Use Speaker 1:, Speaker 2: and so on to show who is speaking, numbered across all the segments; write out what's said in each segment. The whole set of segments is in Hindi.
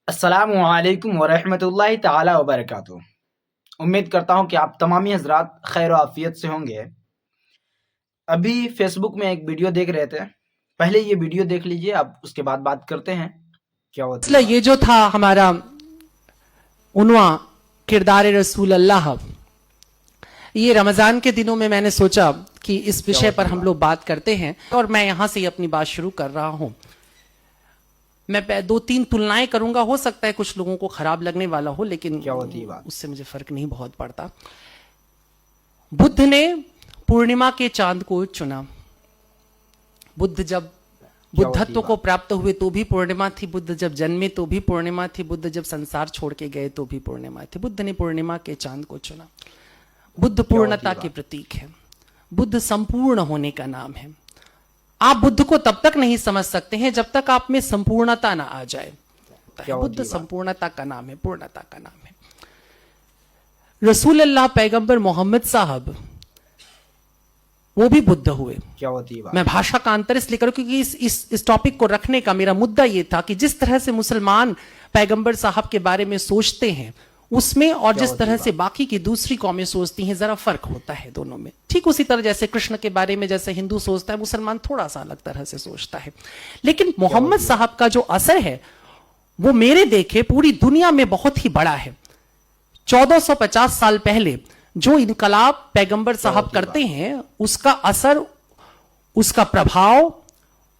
Speaker 1: अस्सलामुअलैकुम वरहमतुल्लाहि ताला वबरकातुहू। उम्मीद करता हूँ कि आप तमामी हजरात खैर आफियत से होंगे। अभी फेसबुक में एक वीडियो देख रहे थे, पहले ये वीडियो देख लीजिए, आप उसके बाद बात करते हैं क्या होती है।
Speaker 2: ये जो था हमारा उन्वा किरदार रसूल अल्लाह, ये रमज़ान के दिनों में मैंने सोचा कि इस विषय पर हम लोग बात करते हैं और मैं यहां से अपनी बात शुरू कर रहा हूं। मैं दो तीन तुलनाएं करूंगा, हो सकता है कुछ लोगों को खराब लगने वाला हो, लेकिन
Speaker 1: क्या होती है बात,
Speaker 2: उससे मुझे फर्क नहीं बहुत पड़ता। बुद्ध ने पूर्णिमा के चांद को चुना। बुद्ध जब बुद्धत्व को प्राप्त हुए तो भी पूर्णिमा थी, बुद्ध जब जन्मे तो भी पूर्णिमा थी, बुद्ध जब संसार छोड़ के गए तो भी पूर्णिमा थी। बुद्ध ने पूर्णिमा के चांद को चुना। बुद्ध पूर्णता के प्रतीक है, बुद्ध संपूर्ण होने का नाम है। आप बुद्ध को तब तक नहीं समझ सकते हैं जब तक आप में संपूर्णता ना आ जाए। बुद्ध संपूर्णता का नाम है, पूर्णता का नाम है। रसूल अल्लाह पैगंबर मोहम्मद साहब वो भी बुद्ध हुए।
Speaker 1: क्या होती है बात?
Speaker 2: मैं भाषा का अंतर इसलिए करूं क्योंकि इस टॉपिक को रखने का मेरा मुद्दा यह था कि जिस तरह से मुसलमान पैगंबर साहब के बारे में सोचते हैं उसमें और जिस तरह से बाकी की दूसरी कौमें सोचती हैं जरा फर्क होता है दोनों में। ठीक उसी तरह जैसे कृष्ण के बारे में जैसे हिंदू सोचता है, मुसलमान थोड़ा सा अलग तरह से सोचता है। लेकिन मोहम्मद साहब का जो असर है वो मेरे देखे पूरी दुनिया में बहुत ही बड़ा है। 1450 साल पहले जो इनकलाब पैगंबर साहब करते हैं उसका असर, उसका प्रभाव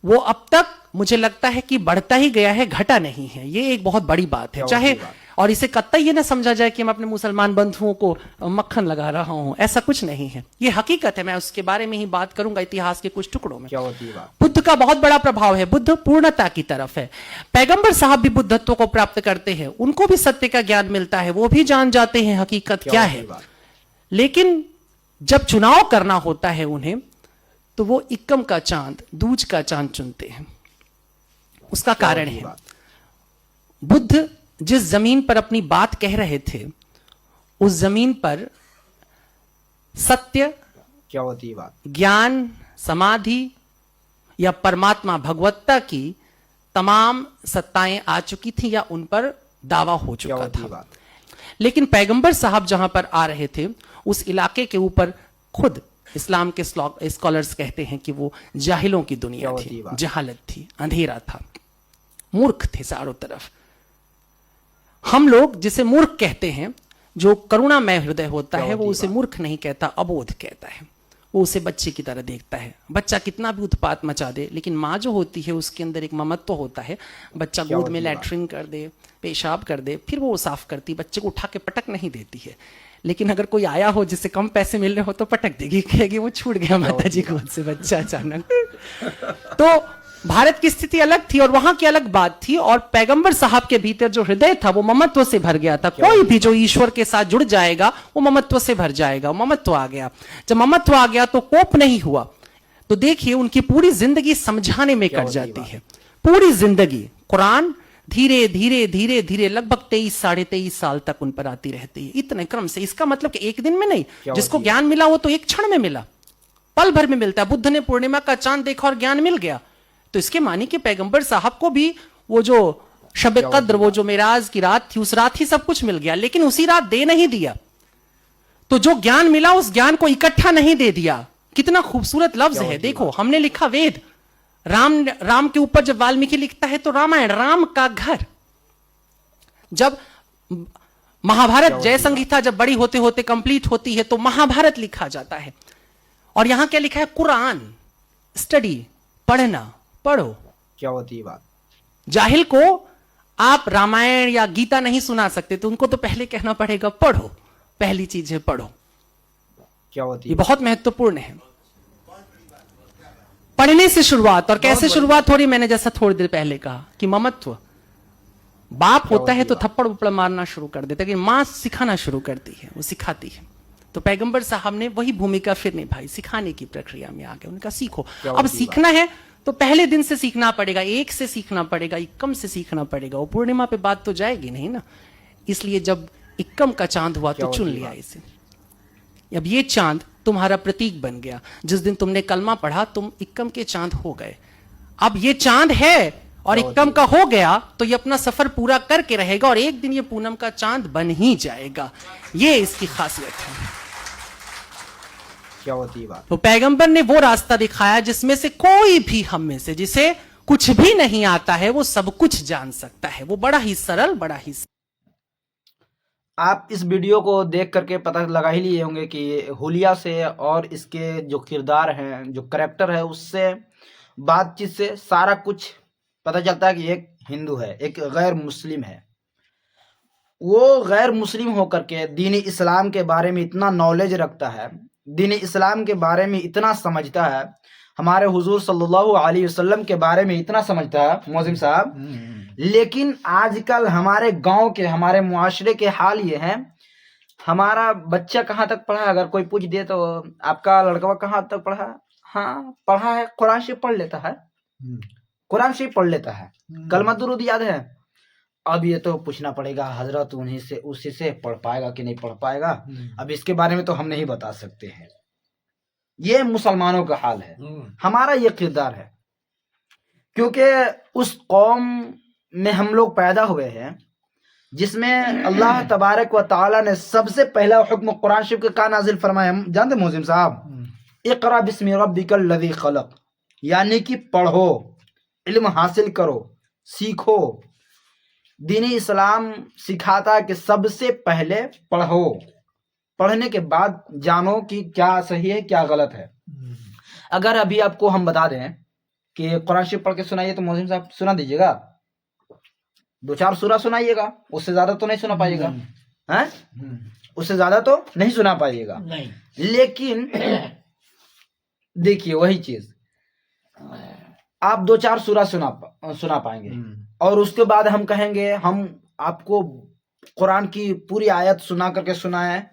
Speaker 2: वो अब तक मुझे लगता है कि बढ़ता ही गया है, घटा नहीं है। ये एक बहुत बड़ी बात है। चाहे और इसे कतई ये ना समझा जाए कि मैं अपने मुसलमान बंधुओं को मक्खन लगा रहा हूं, ऐसा कुछ नहीं है। ये हकीकत है, मैं उसके बारे में ही बात करूंगा इतिहास के कुछ टुकड़ों में।
Speaker 1: क्या होती है बात?
Speaker 2: बुद्ध का बहुत बड़ा प्रभाव है, बुद्ध पूर्णता की तरफ है। पैगंबर साहब भी बुद्धत्व को प्राप्त करते हैं, उनको भी सत्य का ज्ञान मिलता है, वो भी जान जाते हैं हकीकत क्या है। लेकिन जब चुनाव करना होता है उन्हें, तो वो इक्कम का चांद, दूज का चांद चुनते हैं। उसका कारण है बुद्ध जिस जमीन पर अपनी बात कह रहे थे उस जमीन पर सत्य,
Speaker 1: क्या होती है बात,
Speaker 2: ज्ञान, समाधि या परमात्मा भगवत्ता की तमाम सत्ताएं आ चुकी थी या उन पर दावा हो चुका था। लेकिन पैगंबर साहब जहां पर आ रहे थे उस इलाके के ऊपर खुद इस्लाम के स्कॉलर्स कहते हैं कि वो जाहिलों की दुनिया थी, जहालत थी, अंधेरा था, मूर्ख थे चारों तरफ। हम लोग जिसे मूर्ख कहते हैं, जो करुणामय हृदय होता है, वो उसे मूर्ख नहीं कहता, अबोध कहता है। वो उसे बच्चे की तरह देखता है। बच्चा कितना भी उत्पात मचा दे, लेकिन माँ जो होती है उसके अंदर एक ममत्व होता है। बच्चा गोद में लैट्रिन कर दे, पेशाब कर दे, फिर वो साफ करती, बच्चे को उठा के पटक नहीं देती है। लेकिन अगर कोई आया हो जिससे कम पैसे मिल रहे हो तो पटक देगी, कहेगी वो छूट गया माता जी गोद से बच्चा अचानक। तो भारत की स्थिति अलग थी और वहां की अलग बात थी। और पैगंबर साहब के भीतर जो हृदय था वो ममत्व से भर गया था। कोई भी जो ईश्वर के साथ जुड़ जाएगा वो ममत्व से भर जाएगा। ममत्व आ गया। जब ममत्व आ गया तो कोप नहीं हुआ। तो देखिए उनकी पूरी जिंदगी समझाने में कट जाती है, पूरी जिंदगी। कुरान धीरे धीरे धीरे धीरे लगभग 23 साढ़े 23 साल तक उन पर आती रहती है, इतने क्रम से। इसका मतलब कि एक दिन में नहीं, जिसको ज्ञान मिला वो तो एक क्षण में मिला, पल भर में मिलता है। बुद्ध ने पूर्णिमा का चांद देखा और ज्ञान मिल गया। तो इसके माने कि पैगंबर साहब को भी वो जो शब कद्र, वो जो मेराज की रात थी, उस रात ही सब कुछ मिल गया, लेकिन उसी रात दे नहीं दिया। तो जो ज्ञान मिला उस ज्ञान को इकट्ठा नहीं दे दिया। कितना खूबसूरत लफ्ज है। देखो हमने लिखा वेद, राम के ऊपर जब वाल्मीकि लिखता है तो रामायण, राम का घर। जब महाभारत जय संहिता जब बड़ी होते होते कंप्लीट होती है तो महाभारत लिखा जाता है। और यहां क्या लिखा है? कुरान, स्टडी, पढ़ना, पढ़ो।
Speaker 1: क्या होती है बात?
Speaker 2: जाहिल को आप रामायण या गीता नहीं सुना सकते, तो उनको तो पहले कहना पड़ेगा पढ़ो। पहली चीज है पढ़ो।
Speaker 1: क्या होती है?
Speaker 2: ये बहुत महत्वपूर्ण है, पढ़ने से शुरुआत। और कैसे शुरुआत हो रही? मैंने जैसा थोड़ी देर पहले कहा कि ममत्व। बाप होता है तो थप्पड़ उपड़ मारना शुरू कर देता है, लेकिन मां सिखाना शुरू करती है, वो सिखाती है। तो पैगंबर साहब ने वही भूमिका फिर निभाई, सिखाने की प्रक्रिया में आ गए। उनका सीखो। अब सीखना है तो पहले दिन से सीखना पड़ेगा, एक से सीखना पड़ेगा, इक्कम से सीखना पड़ेगा। वो पूर्णिमा पे बात तो जाएगी नहीं ना। इसलिए जब इक्कम का चांद हुआ तो चुन लिया इसे। अब ये चांद तुम्हारा प्रतीक बन गया। जिस दिन तुमने कलमा पढ़ा तुम इक्कम के चांद हो गए। अब ये चांद है और इक्कम का हो गया तो ये अपना सफर पूरा करके रहेगा और एक दिन ये पूनम का चांद बन ही जाएगा। ये इसकी खासियत है।
Speaker 1: क्या होती है बात।
Speaker 2: तो पैगंबर ने वो रास्ता दिखाया जिसमें से कोई भी हम में से जिसे कुछ भी नहीं आता है वो सब कुछ जान सकता है। वो बड़ा ही सरल, बड़ा ही
Speaker 1: आप इस वीडियो को देख करके पता लगा ही लिए होंगे कि हुलिया से और इसके जो किरदार हैं, जो करैक्टर है, उससे बातचीत से सारा कुछ पता चलता है कि एक हिंदू है, एक गैर मुस्लिम है। वो गैर मुस्लिम होकर के दीन इस्लाम के बारे में इतना नॉलेज रखता है, दीन इस्लाम के बारे में इतना समझता है, हमारे हुजूर सल्लल्लाहु अलैहि वसल्लम के बारे में इतना समझता है मौजिम साहब। लेकिन आजकल हमारे गांव के, हमारे मुआशरे के हाल ये हैं, हमारा बच्चा कहाँ तक पढ़ा, अगर कोई पूछ दे तो आपका लड़का कहाँ तक पढ़ा, हाँ पढ़ा है, कुरान शरीफ पढ़ लेता है, कुरान शरीफ पढ़ लेता है, कलमा दुरूद याद है। अब ये तो पूछना पड़ेगा हजरत उन्हीं से, उसी से पढ़ पाएगा कि नहीं पढ़ पाएगा, अब इसके बारे में तो हम नहीं बता सकते हैं। ये मुसलमानों का हाल है, हमारा ये किरदार है, क्योंकि उस कौम में हम लोग पैदा हुए हैं जिसमें अल्लाह तबारक व तआला ने सबसे पहला हुक्म कुरान शरीफ के का नाजिल फरमाया, हम जानते मोहसिन साहब, इक़रा बिस्मि रब्बिकल लज़ी खलक़, यानी कि पढ़ो, इल्म हासिल करो, सीखो। दीनी इस्लाम सिखाता है कि सबसे पहले पढ़ो, पढ़ने के बाद जानो कि क्या सही है क्या गलत है। अगर अभी आपको हम बता दें कि कुरान शरीफ पढ़ के सुनाइए तो मोहसिन साहब सुना दीजिएगा, 2-4 सूरा सुनाइएगा, उससे ज्यादा तो नहीं सुना पाइएगा, हैं? उससे ज्यादा तो नहीं सुना पाइएगा। लेकिन देखिए वही चीज आप 2-4 सूरा सुना पाएंगे और उसके बाद हम कहेंगे हम आपको कुरान की पूरी आयत सुना करके सुनाएं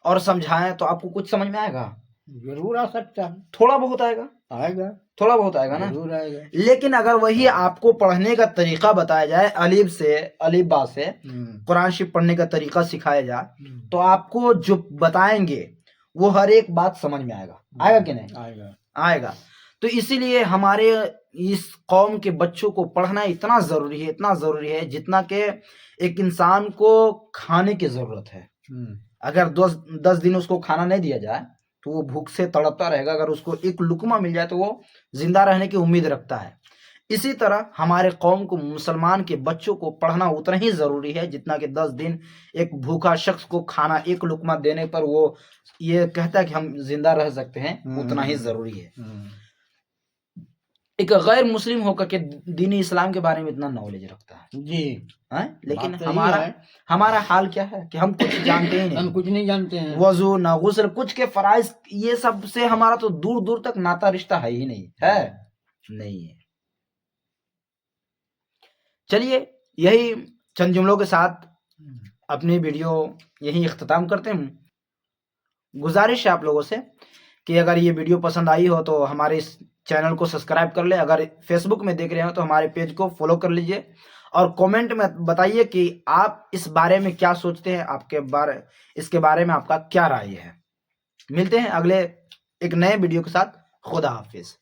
Speaker 1: और समझाएं तो आपको कुछ समझ में आएगा?
Speaker 3: जरूर आ सकता है,
Speaker 1: थोड़ा बहुत आएगा,
Speaker 3: आएगा,
Speaker 1: थोड़ा बहुत आएगा ना,
Speaker 3: जरूर आएगा।
Speaker 1: लेकिन अगर वही आपको पढ़ने का तरीका बताया जाए, अलीफ बा से कुरान शरीफ पढ़ने का तरीका सिखाया जाए तो आपको जो बताएंगे वो हर एक बात समझ में आएगा। आएगा कि नहीं?
Speaker 3: आएगा,
Speaker 1: आएगा। तो इसीलिए हमारे इस कौम के बच्चों को पढ़ना इतना जरूरी है, इतना जरूरी है जितना कि एक इंसान को खाने की जरूरत है। अगर 10 दिन उसको खाना नहीं दिया जाए तो वो भूख से तड़पता रहेगा, अगर उसको एक लुकमा मिल जाए तो वो जिंदा रहने की उम्मीद रखता है। इसी तरह हमारे कौम को, मुसलमान के बच्चों को पढ़ना उतना ही जरूरी है जितना कि 10 दिन एक भूखा शख्स को खाना एक लुकमा देने पर वो ये कहता है कि हम जिंदा रह सकते हैं, उतना ही जरूरी है। एक गैर मुस्लिम होकर के दीनी इस्लाम के बारे में इतना नॉलेज रखता है
Speaker 3: जी
Speaker 1: है? लेकिन
Speaker 3: बात तो यही है।
Speaker 1: हमारा हाल क्या है कि हम कुछ जानते ही
Speaker 3: हम
Speaker 1: नहीं,
Speaker 3: कुछ नहीं जानते हैं।
Speaker 1: वजू ना गुस्ल कुछ के फराइज ये सब से हमारा तो दूर दूर तक नाता रिश्ता है ही नहीं है, नहीं है। चलिए यही चंद जुमलों के साथ अपनी वीडियो यही इख्तिताम करते हैं। गुजारिश है आप लोगों से कि अगर ये वीडियो पसंद आई हो तो हमारे इस चैनल को सब्सक्राइब कर ले, अगर फेसबुक में देख रहे हो तो हमारे पेज को फॉलो कर लीजिए और कमेंट में बताइए कि आप इस बारे में क्या सोचते हैं, इसके बारे में आपका क्या राय है। मिलते हैं अगले एक नए वीडियो के साथ। खुदा हाफिज।